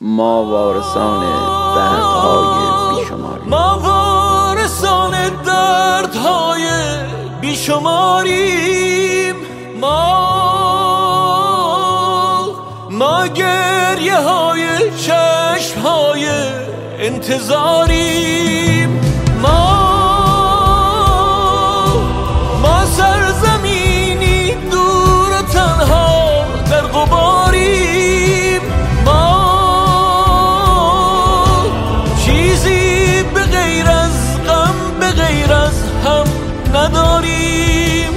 ما وارثان دردهای بیشماریم. ما وارثان دردهای بیشماریم. ما گریه های چشم های انتظاریم. ما سرزمینی دور و تنها در غباریم. ما چیزی به غیر از غم به غیر از هم نداریم.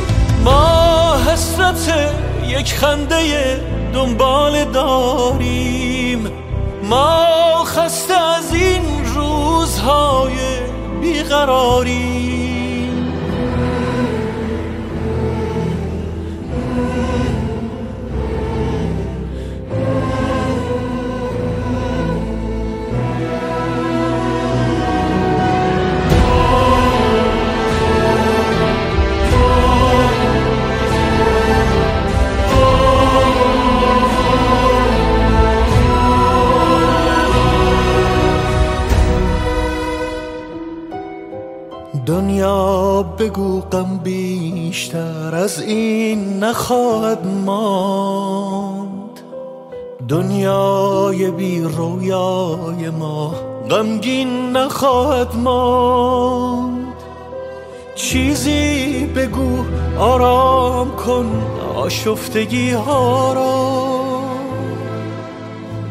ما حسرت یک خنده دنبال داریم. ما خسته از این روزهای بیقراریم. دنیا بگو غم بیشتر از این نخواهد ماند. دنیای بی رویای ما غمگین نخواهد ماند. چیزی بگو آرام کن آشفتگی ها را.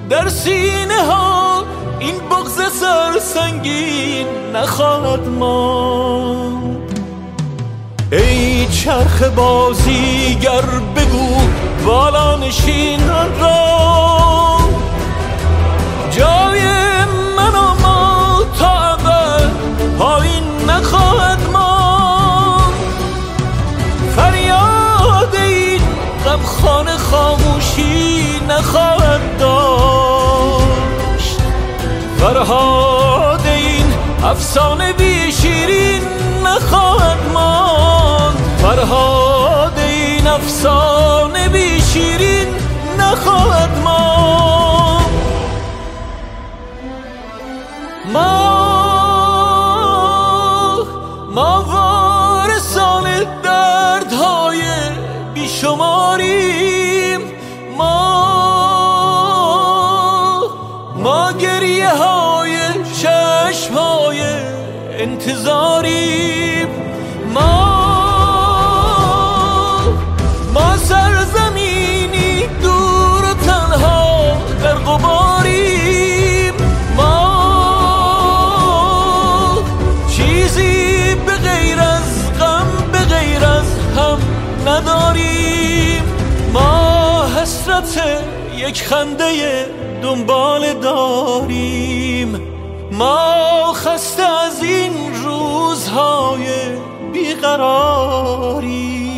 در سینه ها این بغض سرسنگین نخواهد ماند. ای چرخ بازیگر بگو بالا نشینان را جای من و ما تا ابد پایین نخواهد ماند. فریاد این غمخانه خاموشی نخواهد داشت. فرهاد این افسانه بی شیرین نخواهد ماند. فرهاد این افسانه بی شیرین نخواهد ماند. ما وارثان دردهای بیشماریم. ما گریه های چشم های انتظاریم. ما سرزمینی دور و تنها در غباریم. ما چیزی به غیر از غم به غیر از هم نداریم. ما حسرت یک خنده دنبال داریم. ما خسته از این روزهای بیقراریم.